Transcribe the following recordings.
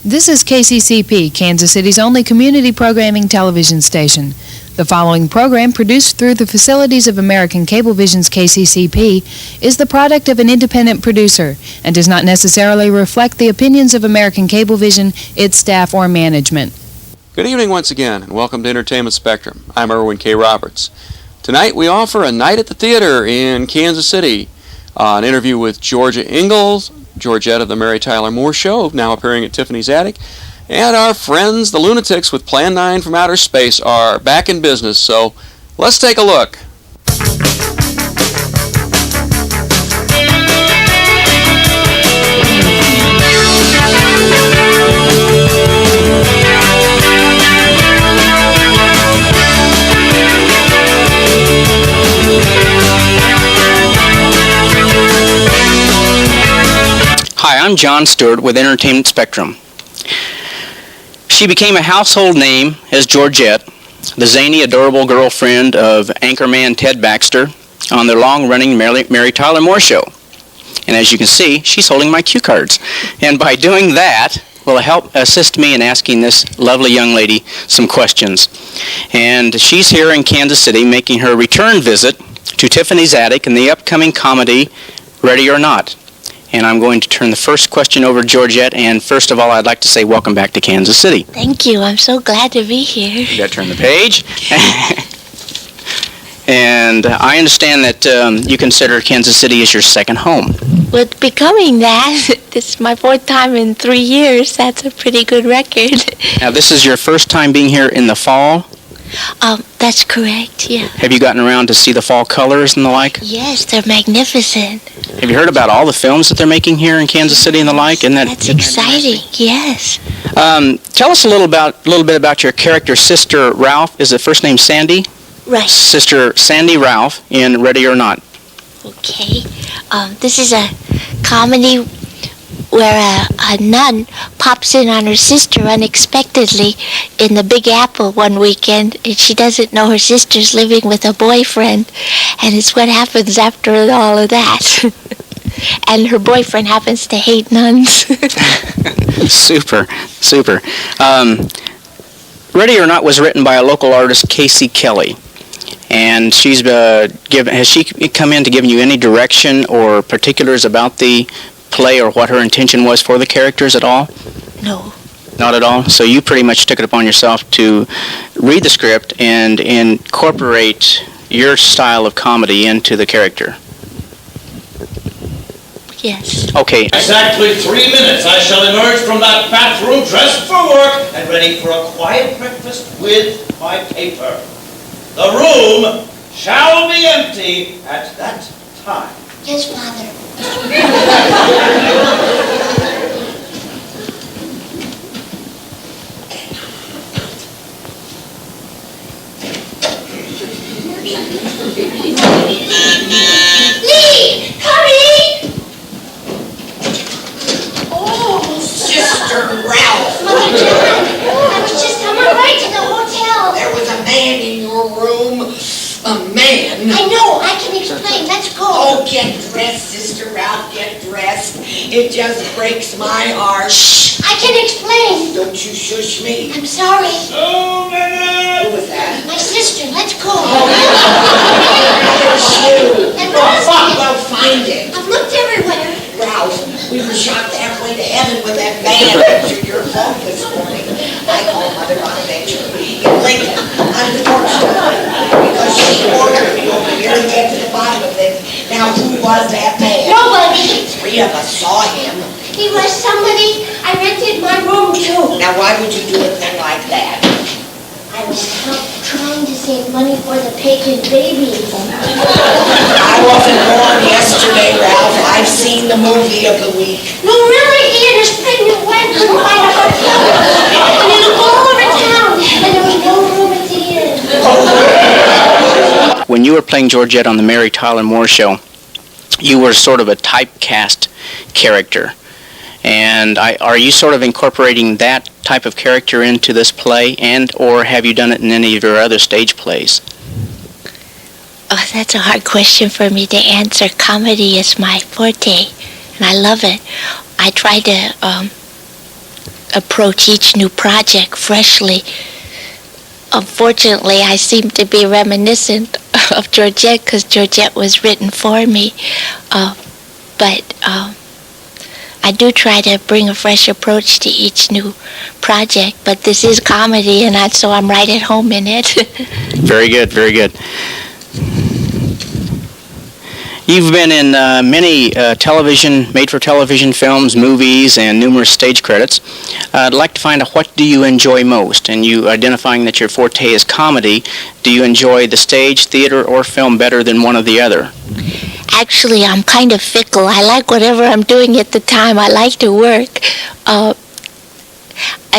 This is KCCP, Kansas City's only community programming television station. The following program, produced through the facilities of American Cablevision's KCCP, is the product of an independent producer and does not necessarily reflect the opinions of American Cablevision, its staff, or management. Good evening once again, and welcome to Entertainment Spectrum. I'm Erwin K. Roberts. Tonight we offer a night at the theater in Kansas City. An interview with Georga Engel, Georgette of the Mary Tyler Moore Show, now appearing at Tiffany's Attic. And our friends, the Lunatics with Plan 9 from Outer Space, are back in business, so let's take a look. Hi, I'm John Stewart with Entertainment Spectrum. She became a household name as Georgette, the zany, adorable girlfriend of anchorman Ted Baxter on the long-running Mary Tyler Moore Show. And as you can see, she's holding my cue cards. And by doing that, will help assist me in asking this lovely young lady some questions. And she's here in Kansas City making her return visit to Tiffany's Attic in the upcoming comedy Ready or Not. And I'm going to turn the first question over to Georgette. And first of all, I'd like to say welcome back to Kansas City. Thank you. I'm so glad to be here. You got to turn the page. And I understand that you consider Kansas City as your second home. With becoming that, this is my fourth time in 3 years. That's a pretty good record. Now, this is your first time being here in the fall? That's correct, yeah. Have you gotten around to see the fall colors and the like? Yes, they're magnificent. Have you heard about all the films that they're making here in Kansas City and the like? That's exciting, yes. Tell us a little bit about your character, Sister Ralph. Is the first name Sandy? Right. Sister Sandy Ralph in Ready or Not. Okay. This is a comedy where a nun pops in on her sister unexpectedly in the Big Apple one weekend, and she doesn't know her sister's living with a boyfriend, and it's what happens after all of that. And her boyfriend happens to hate nuns. Super. Ready or Not was written by a local artist, Casey Kelly. And she's has she come in to give you any direction or particulars about the play or what her intention was for the characters at all? No. Not at all? So you pretty much took it upon yourself to read the script and incorporate your style of comedy into the character? Yes. Okay. Exactly 3 minutes I shall emerge from that bathroom dressed for work and ready for a quiet breakfast with my paper. The room shall be empty at that time. Yes, Father. Lee! Hurry! Oh, Sister Ralph. Mother John, I was just on my way to the hotel. There was a man in your room. A man? I know, I can explain. Let's go. Oh, get dressed, Sister Ralph, get dressed. It just breaks my heart. Shh, I can explain. Don't you shush me. I'm sorry. So Who was that? My sister, let's go. There's you. And Well, find it. I've looked everywhere. Ralph, we were shot halfway to heaven with that van answered your phone this morning. I called Mother Bonaventure in Lincoln, unfortunately, because she ordered me over here to get to the bottom of it. Now, who was that man? Nobody. 3 of us saw him. He was somebody. I rented my room too. Now, why would you do a thing like that? I was trying to save money for the pagan babies. I wasn't born yesterday, Ralph. I've seen the movie of the week. No, really, he and his pregnant wife couldn't find a hotel. And he looked all over town, and there was no room at the inn. When you were playing Georgette on the Mary Tyler Moore Show, you were sort of a typecast character. And are you sort of incorporating that type of character into this play, and or have you done it in any of your other stage plays? Oh, that's a hard question for me to answer. Comedy is my forte, and I love it. I try to approach each new project freshly. Unfortunately, I seem to be reminiscent of Georgette because Georgette was written for me. But I do try to bring a fresh approach to each new project. But this is comedy, and so I'm right at home in it. Very good, very good. You've been in many made-for-television films, movies, and numerous stage credits. I'd like to find out, what do you enjoy most? And you identifying that your forte is comedy, do you enjoy the stage, theater, or film better than one or the other? Actually, I'm kind of fickle. I like whatever I'm doing at the time. I like to work. I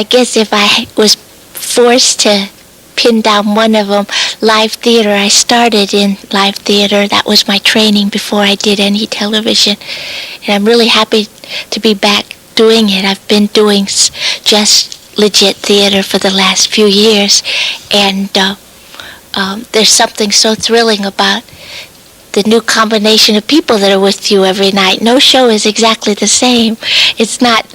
guess if I was forced to pin down one of them, live theater. I started in live theater. That was my training before I did any television. And I'm really happy to be back doing it. I've been doing just legit theater for the last few years. And there's something so thrilling about the new combination of people that are with you every night. No show is exactly the same. It's not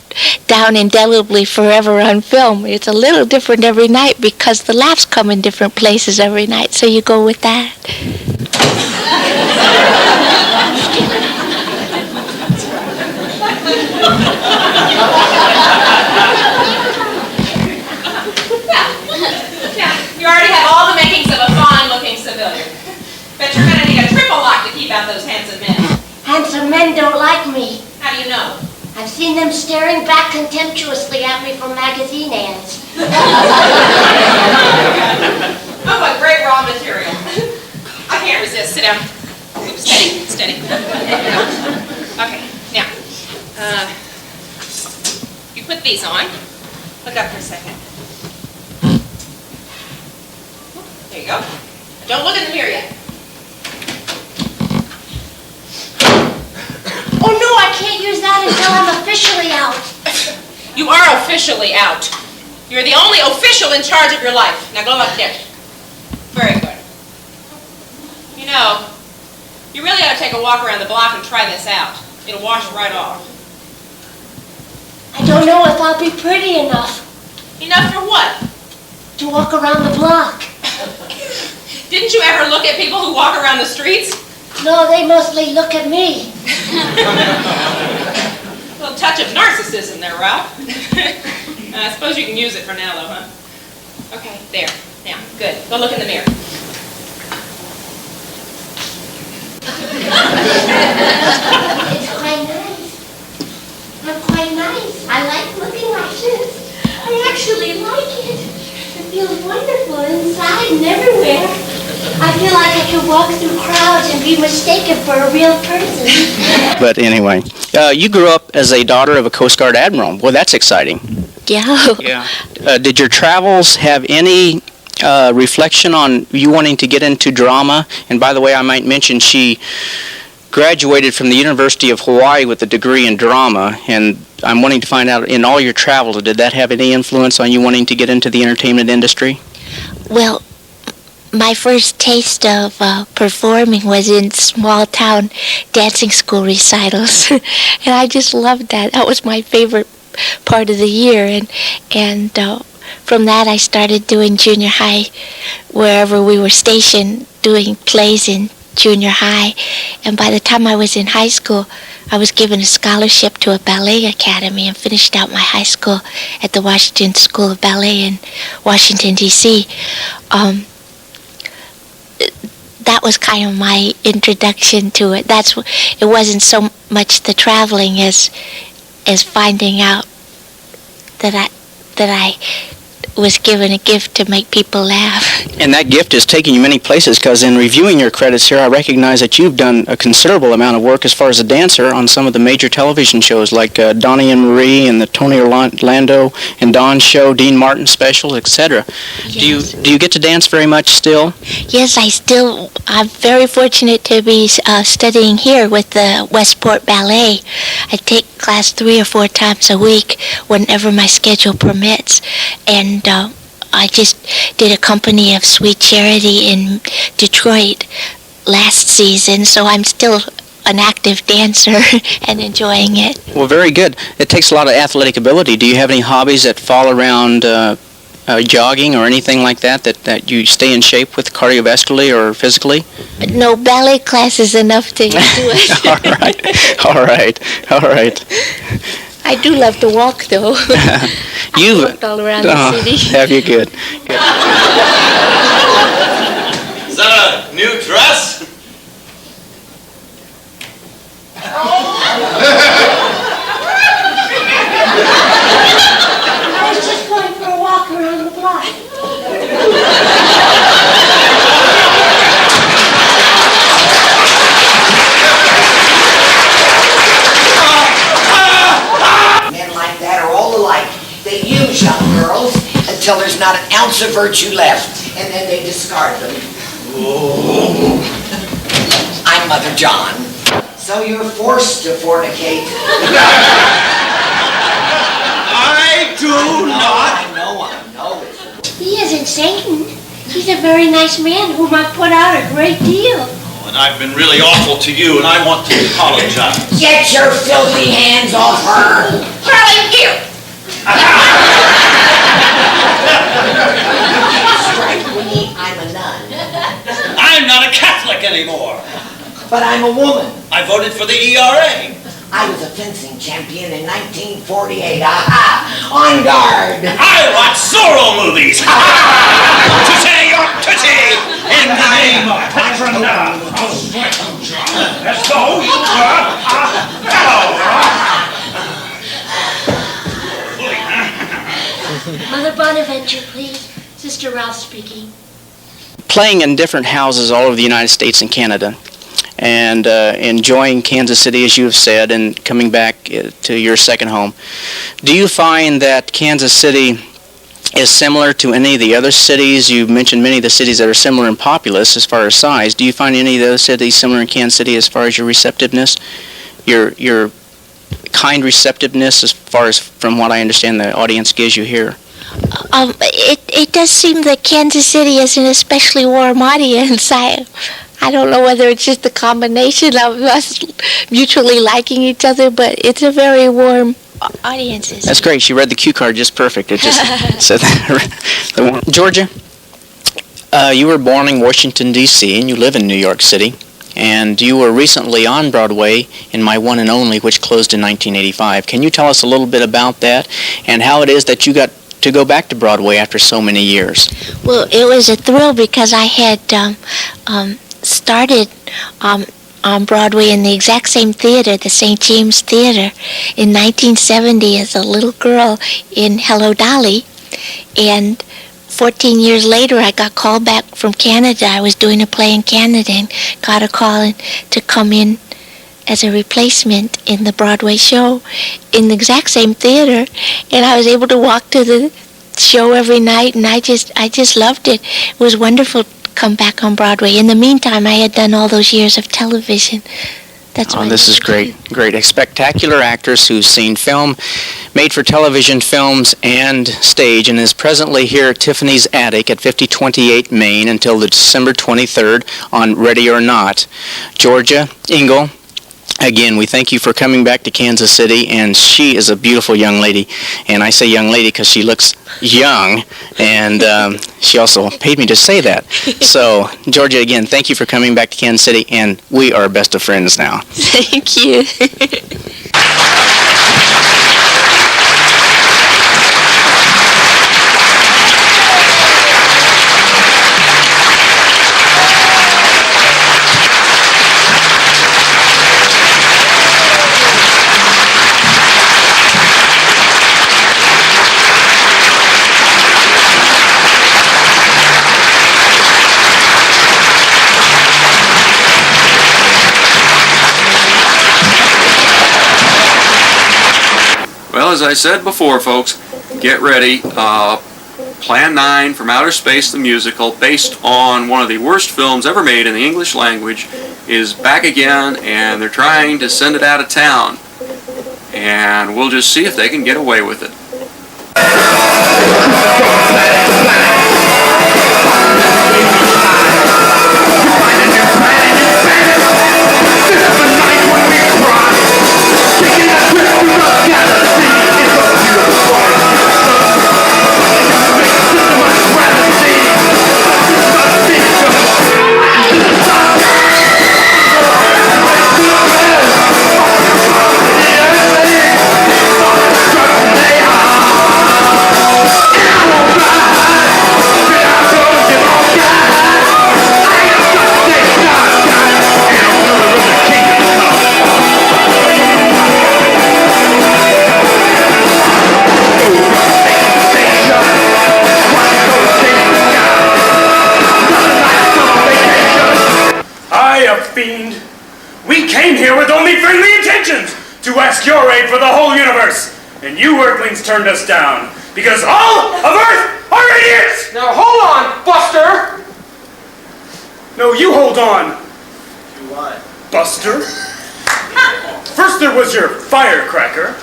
down indelibly forever on film. It's a little different every night because the laughs come in different places every night, so you go with that. You already have all the makings of a fine-looking civilian. Bet you're going to need a triple lock to keep out those handsome men. Handsome men don't like me. How do you know? I've seen them staring back contemptuously at me from magazine ads. Oh, what great raw material. I can't resist. Sit down. Oops, steady, steady. Okay, now, you put these on. Look up for a second. There you go. Don't look in the mirror yet. Oh no, I can't use that until I'm officially out. You are officially out. You're the only official in charge of your life. Now go up there. Very good. You know, you really ought to take a walk around the block and try this out. It'll wash right off. I don't know if I'll be pretty enough. Enough for what? To walk around the block. Didn't you ever look at people who walk around the streets? No, they mostly look at me. A little touch of narcissism there, Ralph. I suppose you can use it for now, though, huh? Okay, there. Now, good. Go look in the mirror. It's quite nice. I'm quite nice. I like looking like this. I actually like it. It feels wonderful inside and everywhere. I feel like I could walk through crowds and be mistaken for a real person. But anyway, you grew up as a daughter of a Coast Guard admiral. Well, that's exciting. Yeah. Yeah. Did your travels have any reflection on you wanting to get into drama? And by the way, I might mention she graduated from the University of Hawaii with a degree in drama, and I'm wanting to find out, in all your travels, did that have any influence on you wanting to get into the entertainment industry? Well, my first taste of performing was in small-town dancing school recitals, and I just loved that. That was my favorite part of the year, and from that I started doing junior high wherever we were stationed, doing plays in junior high, and by the time I was in high school, I was given a scholarship to a ballet academy and finished out my high school at the Washington School of Ballet in Washington, D.C. That was kind of my introduction to it. It wasn't so much the traveling as finding out that I was given a gift to make people laugh. And that gift is taking you many places, because in reviewing your credits here, I recognize that you've done a considerable amount of work as far as a dancer on some of the major television shows like Donnie and Marie and the Tony Orlando and Don Show, Dean Martin specials, etc. Yes. Do you get to dance very much still? Yes, I'm very fortunate to be studying here with the Westport Ballet. I take class 3 or 4 times a week whenever my schedule permits, and I just did a company of Sweet Charity in Detroit last season, so I'm still an active dancer and enjoying it. Well, very good. It takes a lot of athletic ability. Do you have any hobbies that fall around jogging or anything like that you stay in shape with cardiovascularly or physically? No, ballet class is enough to do it. All right. I do love to walk, though. You've walked all around the city. Have you? Good. Is that a new dress? I was just going for a walk around the block. Men like that are all alike. They use young girls until there's not an ounce of virtue left, and then they discard them. I'm Mother John. So you're forced to fornicate. I do not. I know. He isn't Satan. He's a very nice man whom I've put out a great deal. And I've been really awful to you, and I want to apologize. Get your filthy hands off her. Charlie, here! Strike me, I'm a nun. I'm not a Catholic anymore. But I'm a woman. I voted for the ERA. I was a fencing champion in 1948. Aha! On guard! I watch Zorro movies. Tootsie or tootsie, in the name of Patronum. As though you were Mother Bonaventure, please. Sister Ralph speaking. Playing in different houses all over the United States and Canada, and enjoying Kansas City, as you have said, and coming back to your second home. Do you find that Kansas City is similar to any of the other cities? You mentioned many of the cities that are similar in populace as far as size. Do you find any of those cities similar in Kansas City as far as your receptiveness, your kind receptiveness, as far as from what I understand the audience gives you here? It does seem that Kansas City is an especially warm audience. I don't know whether it's just the combination of us mutually liking each other, but it's a very warm audience. That's great. She read the cue card just perfect. It just said that. Georgia, you were born in Washington, D.C., and you live in New York City. And you were recently on Broadway in My One and Only, which closed in 1985. Can you tell us a little bit about that and how it is that you got to go back to Broadway after so many years? Well, it was a thrill because I had started on Broadway in the exact same theater, the St. James Theater, in 1970 as a little girl in Hello, Dolly. And 14 years later, I got called back from Canada. I was doing a play in Canada and got a call to come in as a replacement in the Broadway show in the exact same theater. And I was able to walk to the show every night, and I just loved it. It was wonderful to come back on Broadway. In the meantime, I had done all those years of television. This is great. A spectacular actress who's seen film, made-for-television films, and stage, and is presently here at Tiffany's Attic at 5028 Main until the December 23rd on Ready or Not. Georga Engel, again, we thank you for coming back to Kansas City, and she is a beautiful young lady. And I say young lady because she looks young, and she also paid me to say that. So, Georgia, again, thank you for coming back to Kansas City, and we are best of friends now. Thank you. Well, as I said before, folks, get ready. Plan 9 from Outer Space, the musical, based on one of the worst films ever made in the English language, is back again, and they're trying to send it out of town. And we'll just see if they can get away with it. This is the night We came here with only friendly intentions to ask your aid for the whole universe. And you Earthlings turned us down because all of Earth are idiots! Now hold on, Buster! No, you hold on, What? Buster. First there was your firecracker,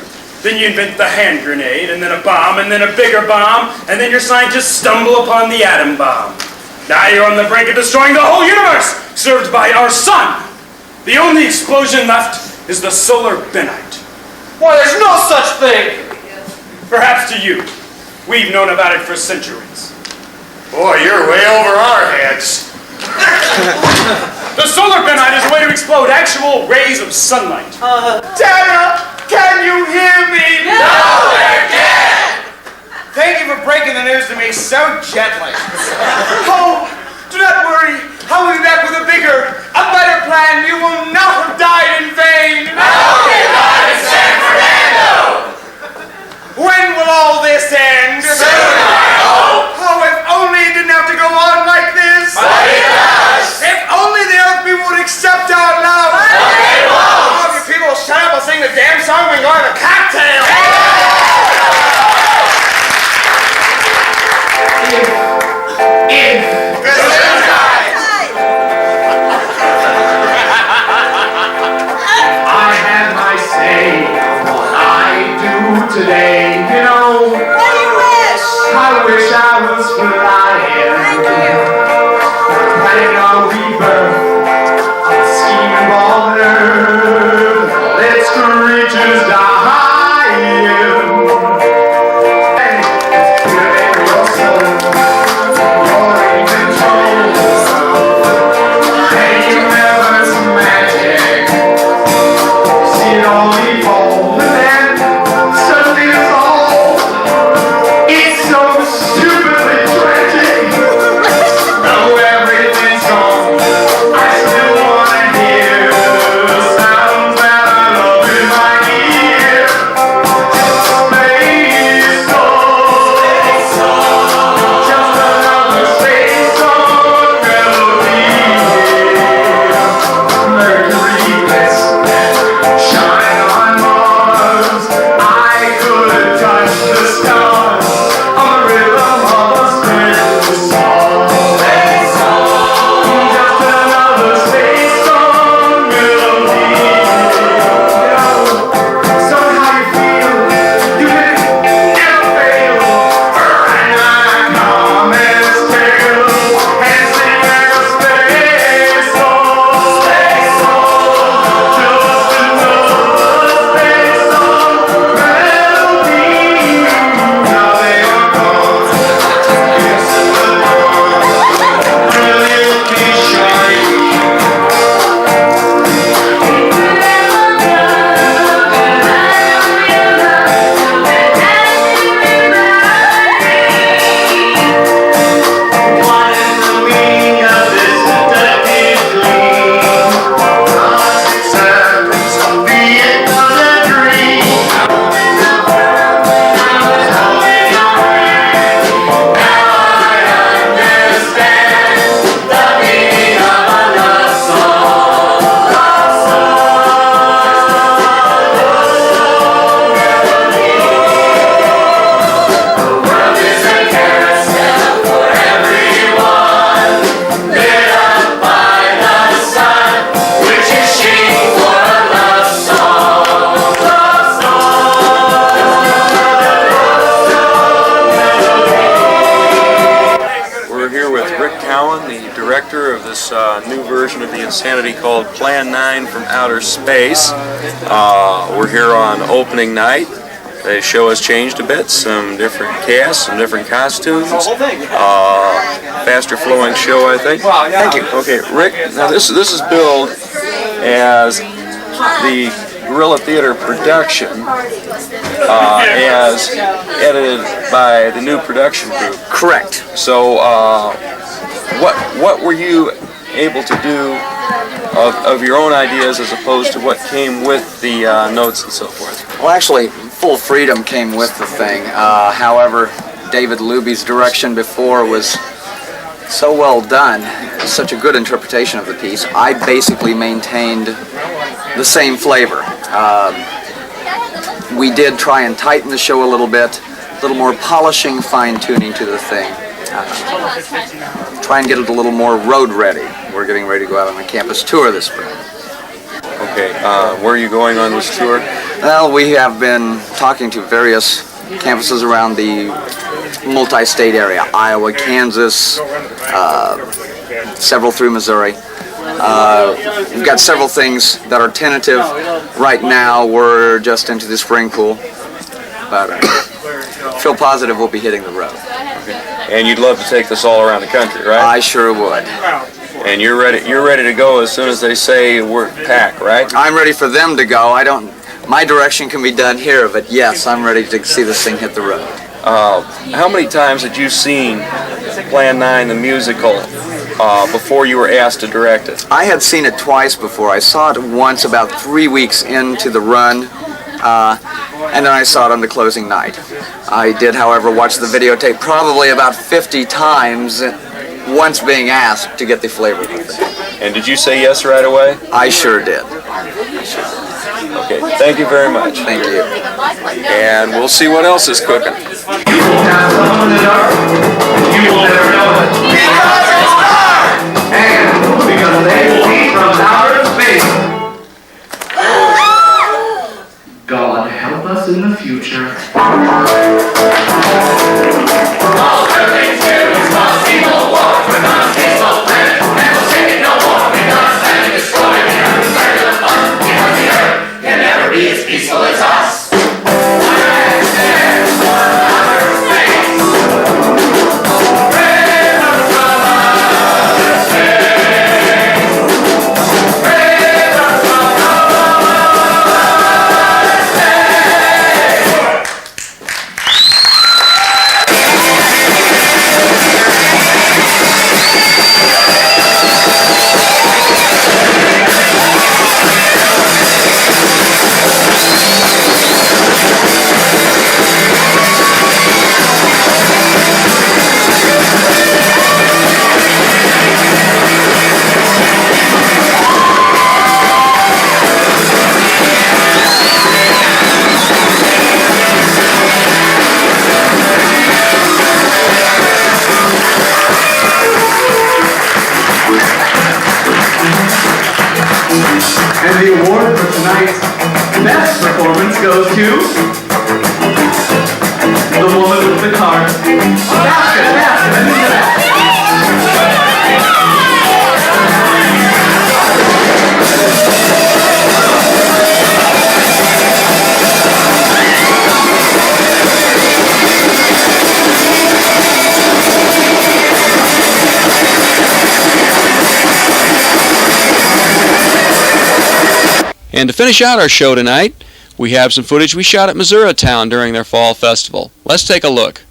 then you invent the hand grenade, and then a bomb, and then a bigger bomb, and then your scientists stumble upon the atom bomb. Now you're on the brink of destroying the whole universe, served by our sun. The only explosion left is the solar benite. Why, there's no such thing! Perhaps to you. We've known about it for centuries. Boy, you're way over our heads. The solar benite is a way to explode actual rays of sunlight. Dana, can you hear me? No, I can't! Thank you for breaking the news to me so gently. Oh, do not worry. I will be back with a bigger, a better plan. You will not have died in vain. San Fernando! When will all this end? Soon, I hope! Oh, if only it didn't have to go on like this. But it does! If only the Earth people would accept our love. But they won't! Oh, if you people will shut up and sing the damn song when going to cocktail. I have my say on what I do today, you know. What do you wish? I wish I was flying. Thank you. Planning on rebirth, scheming on earth. Let's reaches dying. Hey, feel it in your soul. You're in control. And you never some magic. See it only fall, and then suddenly it's all. It's so stupidly tragic. Though everything's gone, I still wanna hear the sounds that I love in my ear. Space song, just another space song melody. Mercury shine on Mars. I could touch the stars on the rhythm of a space song. Space song, just another space song melody. Somehow you feel you can never fail. Right now, comets tail and sing a space song. Space song, just another space song melody. Now they are gone. Yes, the dawn brilliantly shining. What is the meaning of this delicate dream? Serves be it not a dream. Now I understand the meaning of a love song. The world is a carousel for everyone, lit up by the sun, which is shaped for a love song. Love song. We're here with Rick Cowan, the director of this new version of the Insanity called Plan 9 from Outer Space. We're here on opening night. The show has changed a bit, some different casts, some different costumes. Faster flowing show, I think. Thank you. Okay, Rick, now this is billed as the Guerrilla Theater production, as edited by the new production group. Correct. So, what were you able to do of your own ideas as opposed to what came with the notes and so forth? Well, actually, full freedom came with the thing. However, David Luby's direction before was so well done, such a good interpretation of the piece. I basically maintained the same flavor. We did try and tighten the show a little bit, a little more polishing, fine-tuning to the thing. Try and get it a little more road ready. We're getting ready to go out on a campus tour this spring. Okay, where are you going on this tour? Well, we have been talking to various campuses around the multi-state area, Iowa, Kansas, several through Missouri. We've got several things that are tentative. Right now, we're just into the spring pool, but feel positive we'll be hitting the road. And you'd love to take this all around the country, right? I sure would. And you're ready to go as soon as they say we're packed, right? I'm ready for them to go. My direction can be done here, but yes, I'm ready to see this thing hit the road. How many times had you seen Plan 9, the musical, before you were asked to direct it? I had seen it twice before. I saw it once about 3 weeks into the run, and then I saw it on the closing night. I did, however, watch the videotape probably about 50 times, once being asked to get the flavor of the thing. And did you say yes right away? I sure did. Okay, thank you very much. Thank you. And we'll see what else is cooking. You will have someone in the dark, you will never know it. Because it's dark! And because they see from outer space. God help us in the future. All everything's new is possible. Walk with us, peaceful planet, and we'll take it no more because land is destroyed and earth is ready to fun. Because the earth can never be as peaceful as us. And the award for tonight's best performance goes to the woman with the card. Basket, I mean that. And to finish out our show tonight, we have some footage we shot at Missouri Town during their fall festival. Let's take a look.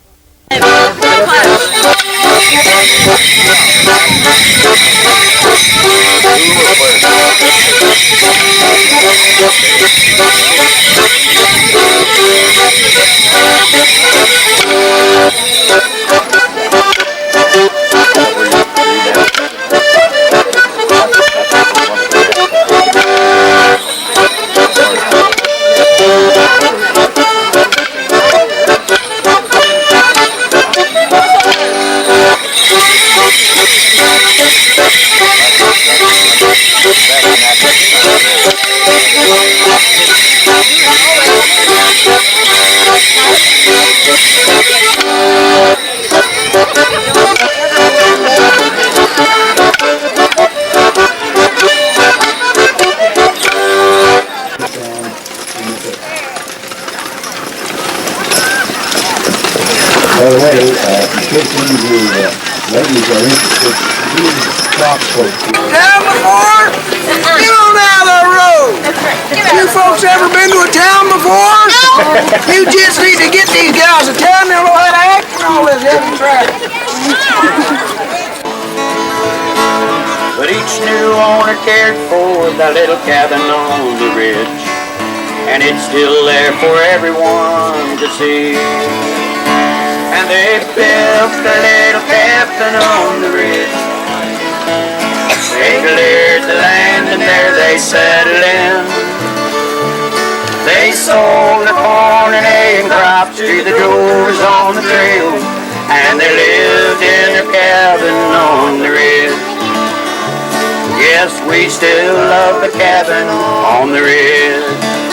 By the way, in case any of you ladies are interested, these crop folks. Town before? Get on out of the road. You folks ever been to a town before? You just need to get these guys a town, they'll know how to act and all this heavy traffic. But each new owner cared for that little cabin on the ridge, and it's still there for everyone to see. and they built a little cabin on the ridge. They cleared the land and there they settled in. They sold the corn and hay and crops to the drovers on the trail, and they lived in their cabin on the ridge. Yes, we still love the cabin on the ridge.